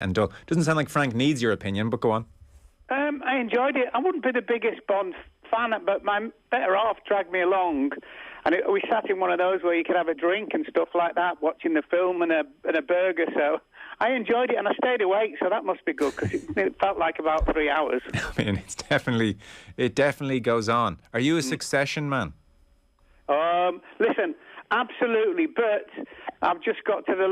and dull. Doesn't sound like Frank needs your opinion, but go on. I enjoyed it. I wouldn't be the biggest Bond fan, but my better half dragged me along. And we sat in one of those where you could have a drink and stuff like that, watching the film and a burger. So I enjoyed it, and I stayed awake, so that must be good, because it felt like about 3 hours. I mean, it definitely goes on. Are you a Succession man? Listen, absolutely, but I've just got to the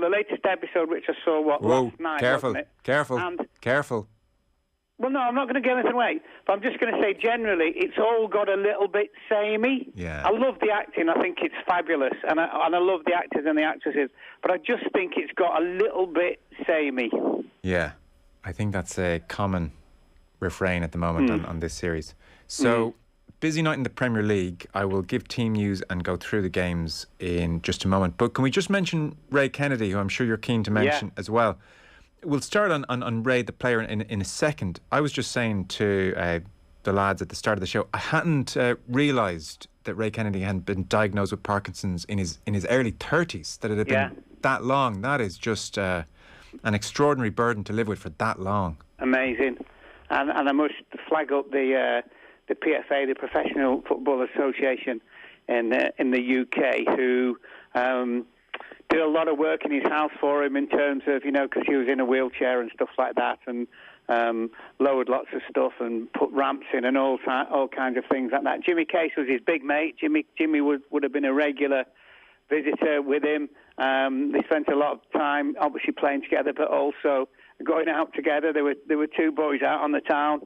latest episode, which I saw last night. Careful. Well, no, I'm not going to give anything away, but I'm just going to say generally it's all got a little bit samey. Yeah. I love the acting. I think it's fabulous, and I love the actors and the actresses, but I just think it's got a little bit samey. Yeah, I think that's a common refrain at the moment on this series. So, busy night in the Premier League. I will give team news and go through the games in just a moment. But can we just mention Ray Kennedy, who I'm sure you're keen to mention as well? We'll start on Ray, the player, in a second. I was just saying to the lads at the start of the show, I hadn't realised that Ray Kennedy had been diagnosed with Parkinson's in his early 30s, that it had been that long. That is just an extraordinary burden to live with for that long. Amazing. And I must flag up the PFA, the Professional Football Association in the UK, who did a lot of work in his house for him in terms of, because he was in a wheelchair and stuff like that, and lowered lots of stuff and put ramps in and all kinds of things like that. Jimmy Case was his big mate. Jimmy would have been a regular visitor with him. They spent a lot of time obviously playing together, but also going out together. There were two boys out on the town.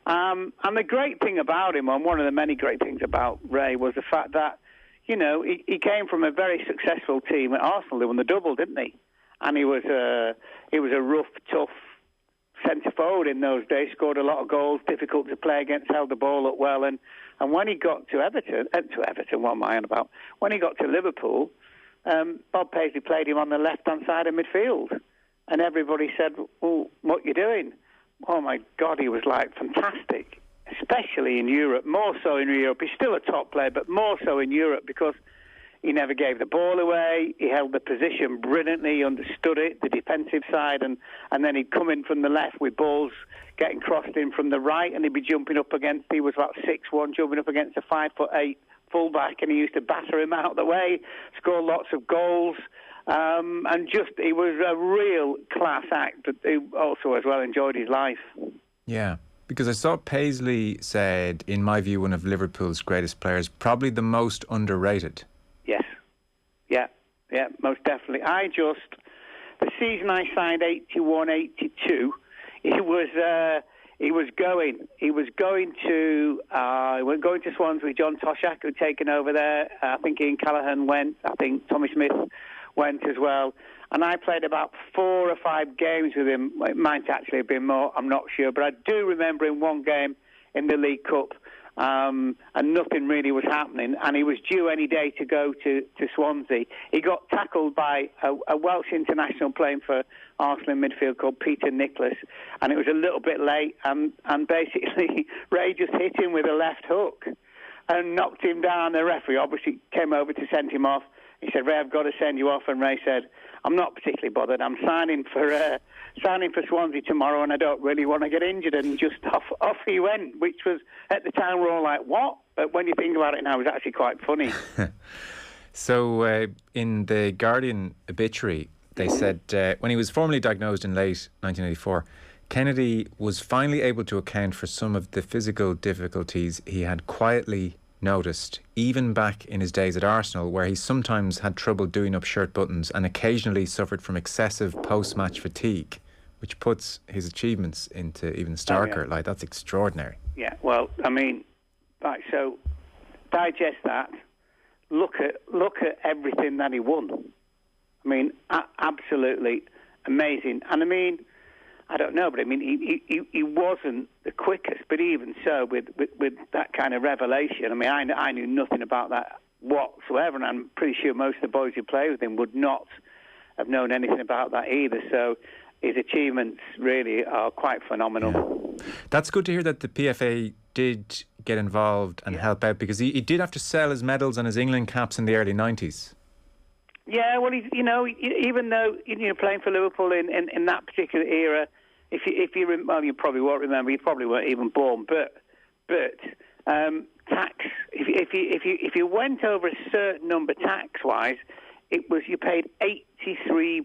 And the great thing about him, and one of the many great things about Ray, was the fact that, he came from a very successful team at Arsenal. They won the double, didn't he? And he was a rough, tough centre forward in those days. Scored a lot of goals, difficult to play against, held the ball up well. And when he got to Everton, what am I on about? When he got to Liverpool, Bob Paisley played him on the left-hand side of midfield, and everybody said, "Well, what are you doing?" Oh my God, he was fantastic. Especially in Europe, more so in Europe. He's still a top player, but more so in Europe, because he never gave the ball away. He held the position brilliantly, he understood it, the defensive side, and then he'd come in from the left with balls getting crossed in from the right, and he'd be jumping up against, he was about 6'1", jumping up against a 5'8" fullback, and he used to batter him out of the way, score lots of goals, and just, he was a real class act, but he also as well enjoyed his life. Yeah. Because I saw Paisley said, in my view, one of Liverpool's greatest players, probably the most underrated. Yes. Yeah, most definitely. The season I signed, 81-82, he was going to Swansea. John Toshak, who'd taken over there. I think Ian Callaghan went. I think Tommy Smith went as well. And I played about 4 or 5 games with him. It might actually have been more, I'm not sure. But I do remember in one game in the League Cup, and nothing really was happening, and he was due any day to go to Swansea. He got tackled by a Welsh international playing for Arsenal in midfield called Peter Nicholas, and it was a little bit late, and basically Ray just hit him with a left hook and knocked him down. The referee obviously came over to send him off. He said, "Ray, I've got to send you off," and Ray said, "I'm not particularly bothered. I'm signing for Swansea tomorrow, and I don't really want to get injured." And just off he went, which was, at the time, we're all like, what? But when you think about it now, it was actually quite funny. So in the Guardian obituary, they said when he was formally diagnosed in late 1984, Kennedy was finally able to account for some of the physical difficulties he had quietly noticed, even back in his days at Arsenal, where he sometimes had trouble doing up shirt buttons and occasionally suffered from excessive post-match fatigue, which puts his achievements into even starker light. That's extraordinary. Yeah, well, I mean, right, so digest that. Look at everything that he won. I mean, absolutely amazing. And I mean, I don't know, but I mean, he wasn't the quickest, but even so, with that kind of revelation, I mean, I knew nothing about that whatsoever, and I'm pretty sure most of the boys who play with him would not have known anything about that either. So his achievements really are quite phenomenal. Yeah. That's good to hear that the PFA did get involved and help out, because he did have to sell his medals and his England caps in the early 90s. Yeah, well, even though playing for Liverpool in that particular era, you probably won't remember. You probably weren't even born. But tax. If you went over a certain number tax-wise, you paid 83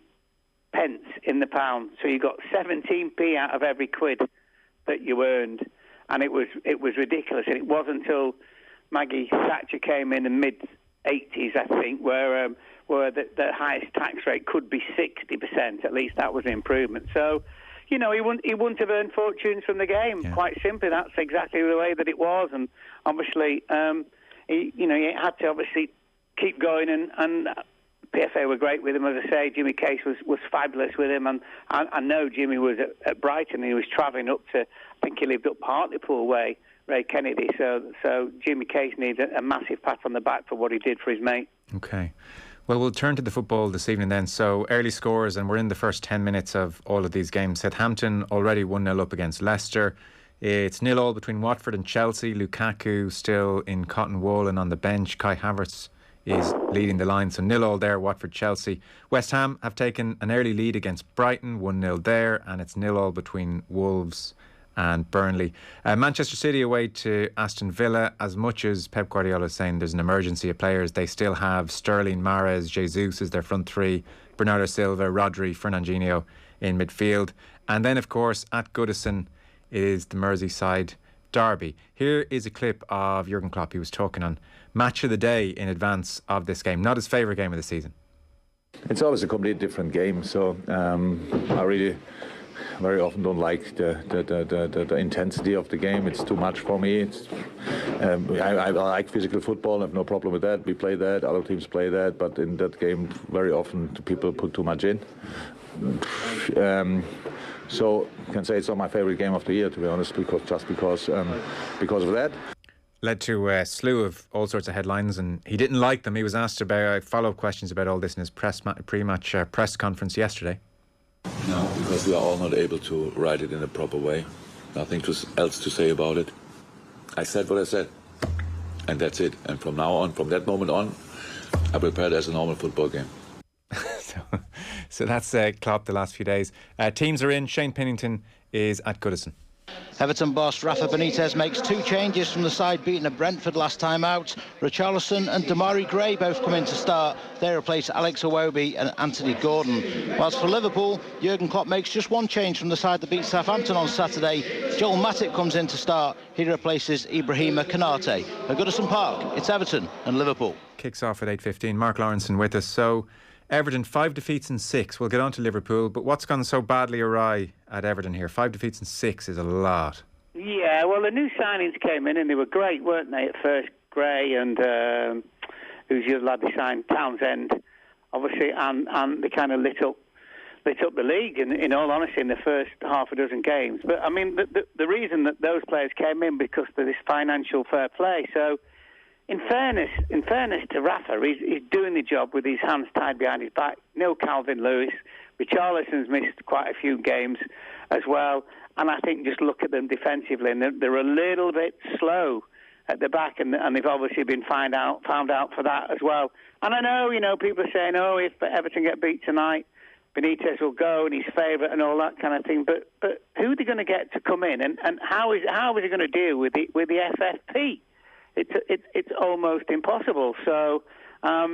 pence in the pound. So you got 17p out of every quid that you earned, and it was ridiculous. And it wasn't until Maggie Thatcher came in the mid-80s, I think, where the highest tax rate could be 60%. At least that was an improvement. So, he wouldn't have earned fortunes from the game. Yeah. Quite simply, that's exactly the way that it was. And obviously, he had to obviously keep going. And PFA were great with him. As I say, Jimmy Case was fabulous with him. And I know Jimmy was at Brighton. He was travelling up to, I think he lived up Hartlepool way, Ray Kennedy. So Jimmy Case needs a massive pat on the back for what he did for his mate. Okay. Well, we'll turn to the football this evening then. So, early scores, and we're in the first 10 minutes of all of these games. Southampton already 1-0 up against Leicester. It's 0-0 between Watford and Chelsea. Lukaku still in cotton wool and on the bench. Kai Havertz is leading the line. So 0-0 there, Watford-Chelsea. West Ham have taken an early lead against Brighton, 1-0 there. And it's 0-0 between Wolves and Burnley. Manchester City away to Aston Villa. As much as Pep Guardiola is saying there's an emergency of players, they still have Sterling, Mahrez, Jesus as their front three, Bernardo Silva, Rodri, Fernandinho in midfield. And then, of course, at Goodison is the Merseyside Derby. Here is a clip of Jurgen Klopp. He was talking on Match of the Day in advance of this game. Not his favourite game of the season. It's always a completely different game, so I really very often don't like the intensity of the game. It's too much for me. I like physical football. I have no problem with that. We play that. Other teams play that. But in that game, very often people put too much in. So I can say it's not my favourite game of the year, to be honest, because of that. Led to a slew of all sorts of headlines, and he didn't like them. He was asked about follow-up questions about all this in his pre-match press conference yesterday. No, because we are all not able to write it in a proper way. Nothing else to say about it. I said what I said, and that's it. And from now on, from that moment on, I prepare it as a normal football game. So that's Klopp the last few days. Teams are in. Shane Pennington is at Goodison. Everton boss Rafa Benitez makes two changes from the side beaten at Brentford last time out. Richarlison and Damari Gray both come in to start. They replace Alex Iwobi and Anthony Gordon. Whilst for Liverpool, Jurgen Klopp makes just one change from the side that beat Southampton on Saturday. Joel Matip comes in to start. He replaces Ibrahima Konate. At Goodison Park, it's Everton and Liverpool. Kicks off at 8:15. Mark Lawrenson with us. So Everton, 5 defeats and 6. We'll get on to Liverpool, but what's gone so badly awry at Everton here? 5 defeats and 6 is a lot. Yeah, well, the new signings came in and they were great, weren't they, at first? Gray and who's the other lad they signed, Townsend, obviously, and they kind of lit up the league, in all honesty, in the first half a dozen games. But, I mean, the reason that those players came in because of this financial fair play. So, in fairness to Rafa, he's doing the job with his hands tied behind his back. No Calvin-Lewis. Richarlison's missed quite a few games as well. And I think just look at them defensively, and they're a little bit slow at the back, and they've obviously been found out for that as well. And I know, people are saying, if Everton get beat tonight, Benitez will go and he's favourite and all that kind of thing. But who are they going to get to come in, and how is he going to deal with the FFP? It's almost impossible. So I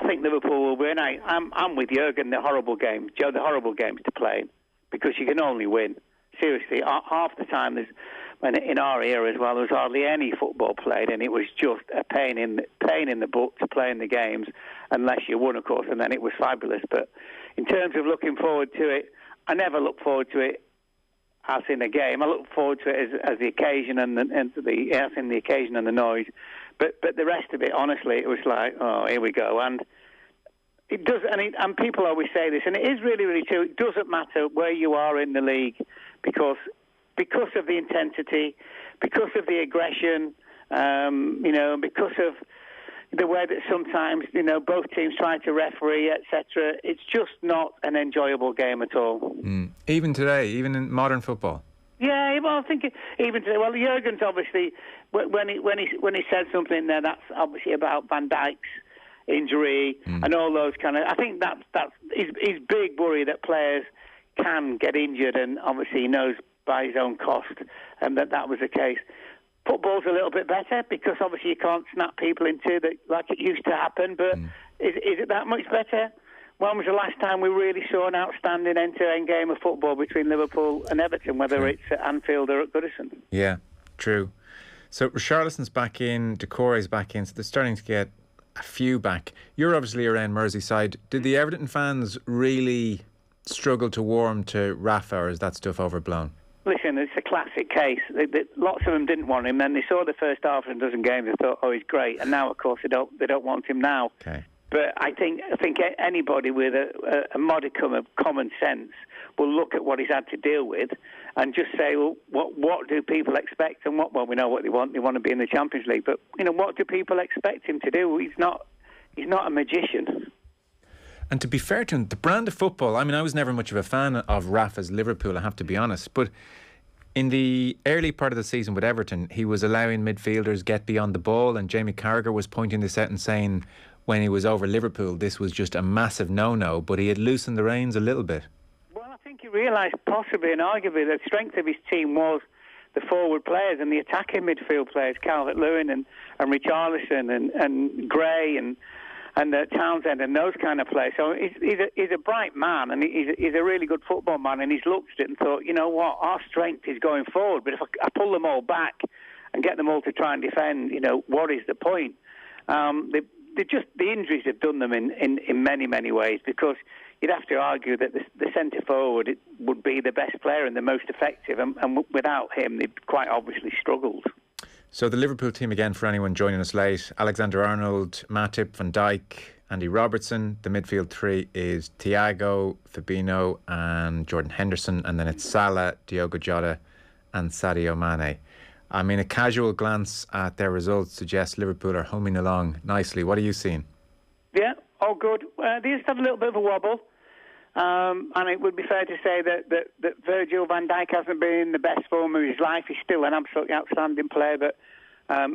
think Liverpool will win. I'm with Jurgen. The horrible games to play, because you can only win. Seriously, half the time in our era as well, there was hardly any football played, and it was just a pain in the butt to play in the games, unless you won, of course, and then it was fabulous. But in terms of looking forward to it, I never look forward to it as in a game. I look forward to it as the occasion and the occasion and the noise. But the rest of it, honestly, it was like, here we go. And it does, and people always say this, and it is really, really true. It doesn't matter where you are in the league, because of the intensity, because of the aggression, because of the way that sometimes, both teams try to referee, etc. It's just not an enjoyable game at all. Even today, even in modern football. Yeah, well, I think even today. Well, Jurgen's obviously, when he said something there, that's obviously about Van Dijk's injury and all those kind of... I think that's his big worry, that players can get injured, and obviously he knows by his own cost that was the case. Football's a little bit better because obviously you can't snap people into that like it used to happen, but is it that much better? When was the last time we really saw an outstanding end-to-end game of football between Liverpool and Everton, whether it's at Anfield or at Goodison? Yeah, true. So Richarlison's back in, Decore's back in, so they're starting to get a few back. You're obviously around Merseyside. Did the Everton fans really struggle to warm to Rafa, or is that stuff overblown? Listen, it's a classic case. Lots of them didn't want him. Then they saw the first half and a dozen games and thought, oh, he's great. And now, of course, they don't want him now. Okay. But I think anybody with a modicum of common sense will look at what he's had to deal with and just say, well, what do people expect? And well, we know what they want. They want to be in the Champions League. But what do people expect him to do? He's not a magician. And to be fair to him, the brand of football, I mean, I was never much of a fan of Rafa's Liverpool, I have to be honest. But in the early part of the season with Everton, he was allowing midfielders get beyond the ball, and Jamie Carragher was pointing this out and saying when he was over Liverpool, this was just a massive no-no, but he had loosened the reins a little bit. Well, I think he realised possibly and arguably the strength of his team was the forward players and the attacking midfield players, Calvert-Lewin and Richarlison and Gray and Townsend and those kind of players. So he's a bright man, and he's a really good football man, and he's looked at it and thought, you know what, our strength is going forward, but if I pull them all back and get them all to try and defend, what is the point? The injuries have done them in many, many ways, because you'd have to argue that the centre forward would be the best player and the most effective, and without him they've quite obviously struggled. So the Liverpool team again, for anyone joining us late: Alexander-Arnold, Matip, Van Dijk, Andy Robertson. The midfield three is Thiago, Fabinho and Jordan Henderson, and then it's Salah, Diogo Jota and Sadio Mane. I mean, a casual glance at their results suggests Liverpool are humming along nicely. What are you seeing? Yeah, all good. They just have a little bit of a wobble. And it would be fair to say that Virgil van Dijk hasn't been in the best form of his life. He's still an absolutely outstanding player, but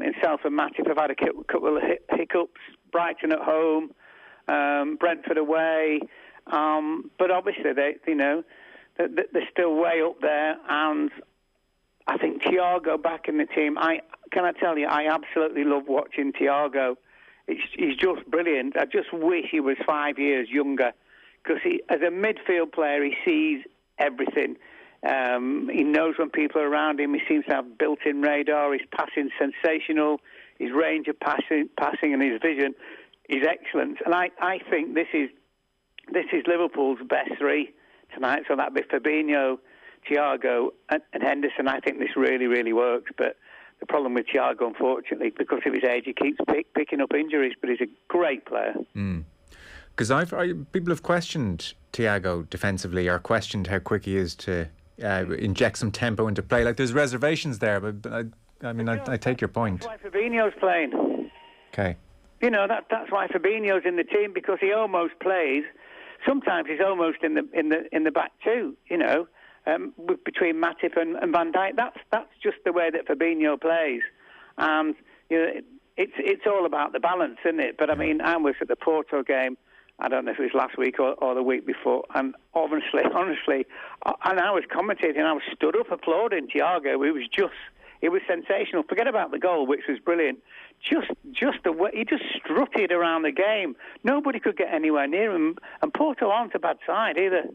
himself and Matip have had a couple of hiccups. Brighton at home, Brentford away, but obviously they're still way up there. And I think Thiago back in the team. I tell you, I absolutely love watching Thiago. He's just brilliant. I just wish he was 5 years younger, because as a midfield player, he sees everything. He knows when people are around him. He seems to have built-in radar. His passing sensational. His range of passing and his vision is excellent. And I think this is Liverpool's best three tonight. So that'd be Fabinho, Thiago and Henderson. I think this really, really works. But the problem with Thiago, unfortunately, because of his age, he keeps picking up injuries. But he's a great player. Because people have questioned Thiago defensively, or questioned how quick he is to inject some tempo into play. Like, there's reservations there, but I take your point. That's why Fabinho's playing. Okay. That's why Fabinho's in the team, because he almost plays. Sometimes he's almost in the back too. Between Matip and Van Dijk. That's just the way that Fabinho plays, and it's all about the balance, isn't it? But I mean, I was at the Porto game. I don't know if it was last week or the week before, and honestly, and I was commentating, I was stood up applauding Thiago. It was sensational. Forget about the goal, which was brilliant. Just the way he just strutted around the game. Nobody could get anywhere near him, and Porto aren't a bad side either.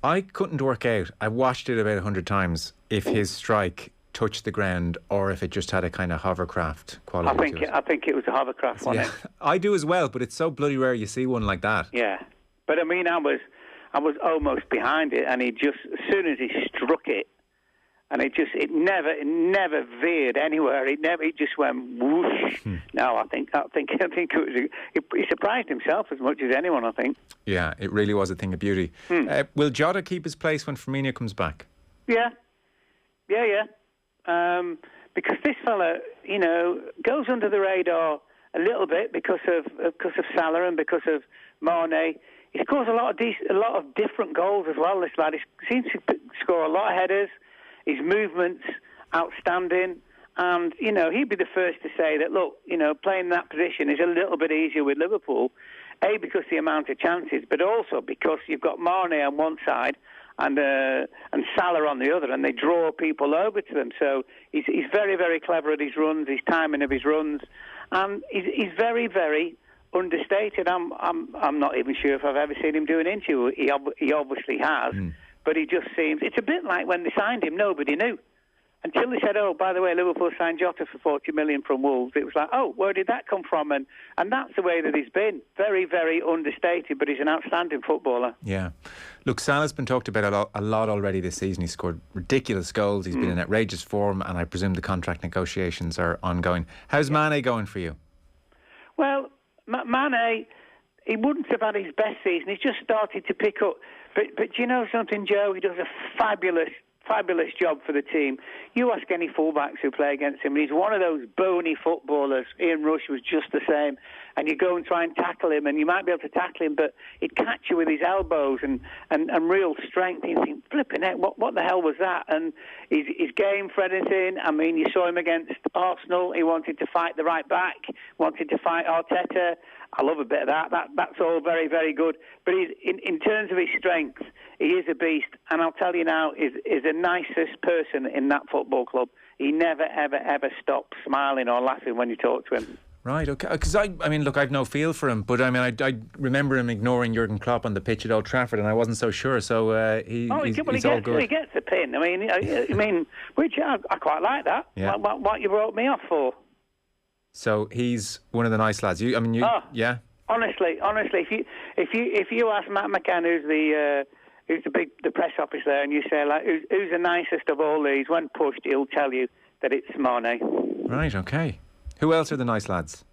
I couldn't work out. I watched it about 100 times. If his strike touched the ground, or if it just had a kind of hovercraft quality to it. I think it was a hovercraft, wasn't it? I do as well, but it's so bloody rare you see one like that. Yeah, but I mean, I was almost behind it, and he just, as soon as he struck it, and it never veered anywhere. It just went whoosh. No, I think it was. He surprised himself as much as anyone, I think. Yeah, it really was a thing of beauty. Will Jota keep his place when Firmino comes back? Yeah. Because this fella, goes under the radar a little bit because of Salah and because of Mane. He scores a lot of different goals as well. This lad, he seems to score a lot of headers. His movement's outstanding, And, you know, he'd be the first to say that, look, you know, playing that position is a little bit easier with Liverpool, A, because the amount of chances, but also because you've got Mane on one side and Salah on the other, and they draw people over to them. So he's very, very clever at his runs, his timing of his runs, and he's very, very understated. I'm not even sure if I've ever seen him do an interview. He obviously has, but he just seems... It's a bit like when they signed him, nobody knew. Until they said, oh, by the way, Liverpool signed Jota for 40 million from Wolves. It was like, oh, where did that come from? And that's the way that he's been. Very, very understated, but he's an outstanding footballer. Yeah. Look, Salah's been talked about a lot already this season. He scored ridiculous goals. He's been in outrageous form, and I presume the contract negotiations are ongoing. How's Mane going for you? Well, Mane, he wouldn't have had his best season. He's just started to pick up. But you know something, Joe? He does a fabulous job for the team. You ask any fullbacks who play against him, and he's one of those bony footballers. Ian Rush was just the same. And you go and try and tackle him, and you might be able to tackle him, but he'd catch you with his elbows and real strength. And you think, flipping heck, what the hell was that? And his game for anything. I mean, you saw him against Arsenal. He wanted to fight the right back, wanted to fight Arteta. I love a bit of that. That's all very, very good. But in terms of his strength, he is a beast. And I'll tell you now, is the nicest person in that football club. He never, ever, ever stops smiling or laughing when you talk to him. Right, okay. Because I mean, look, I've no feel for him, but I mean, I remember him ignoring Jurgen Klopp on the pitch at Old Trafford, and I wasn't so sure. So he's all good. He gets the pin. I mean, which I quite like that. Yeah. What you brought me off for? So he's one of the nice lads. Yeah. Honestly, if you ask Matt McCann, who's the press officer there, and you say like, who's the nicest of all these? When pushed, he'll tell you that it's Mane. Right. Okay. Who else are the nice lads?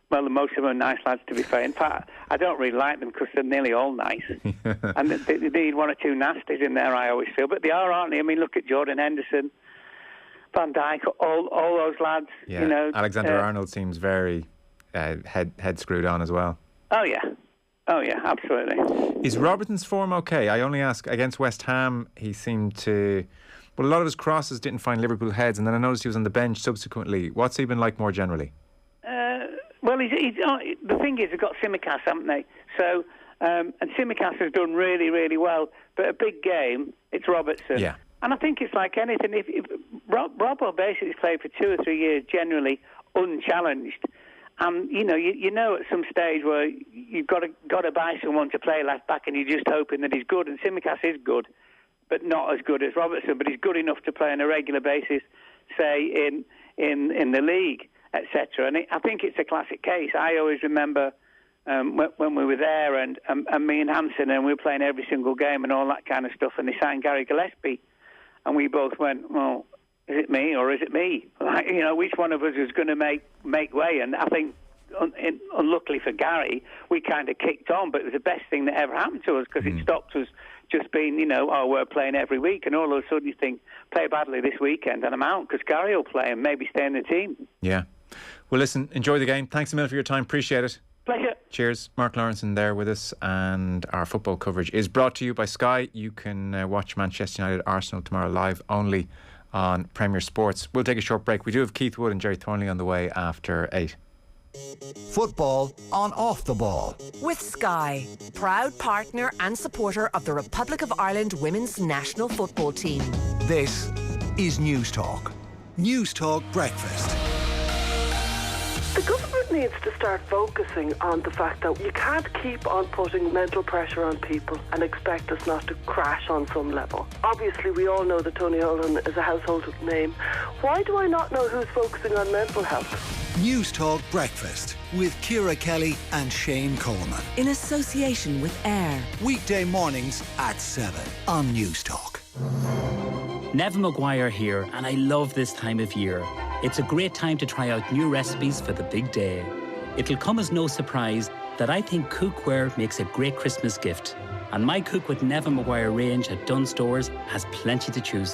Well, most of them are nice lads, to be fair. In fact, I don't really like them because they're nearly all nice. And they need one or two nasties in there, I always feel. But they are, aren't they? I mean, look at Jordan Henderson, Van Dijk, all those lads. Yeah. You know, Alexander-Arnold seems very head screwed on as well. Oh, yeah, absolutely. Is Robertson's form okay? I only ask, against West Ham, he seemed to... Well, a lot of his crosses didn't find Liverpool heads, and then I noticed he was on the bench subsequently. What's he been like more generally? Well, the thing is, they've got Tsimikas, haven't they? So, and Tsimikas has done really, really well. But a big game, it's Robertson. Yeah. And I think it's like anything. If Robbo basically played for 2 or 3 years, generally unchallenged. And you know, at some stage where you've got to buy someone to play left back, and you're just hoping that he's good. And Tsimikas is good, but not as good as Robertson. But he's good enough to play on a regular basis, say in the league, etc. And I think it's a classic case. I always remember when we were there, and me and Hansen, and we were playing every single game and all that kind of stuff. And they signed Gary Gillespie, and we both went, well, is it me or is it me? Like, you know, which one of us is going to make way? And I think, unluckily for Gary, we kind of kicked on, but it was the best thing that ever happened to us because it stopped us just being, we're playing every week, and all of a sudden you think, play badly this weekend and I'm out because Gary will play and maybe stay in the team. Yeah. Well, listen, enjoy the game. Thanks a million for your time. Appreciate it. Pleasure. Cheers. Mark Lawrenson there with us, and our football coverage is brought to you by Sky. You can watch Manchester United Arsenal tomorrow live only on Premier Sports. We'll take a short break. We do have Keith Wood and Jerry Thornley on the way after 8. Football on Off the Ball. With Sky, proud partner and supporter of the Republic of Ireland women's national football team. This is News Talk. News Talk Breakfast. The government needs to start focusing on the fact that you can't keep on putting mental pressure on people and expect us not to crash on some level. Obviously, we all know that Tony Holland is a household name. Why do I not know who's focusing on mental health? News Talk Breakfast with Ciara Kelly and Shane Coleman. In association with AIR. Weekday mornings at 7 on News Talk. Neville Maguire here, and I love this time of year. It's a great time to try out new recipes for the big day. It'll come as no surprise that I think cookware makes a great Christmas gift. And my Cook with Neville Maguire range at Dunnes Stores has plenty to choose from.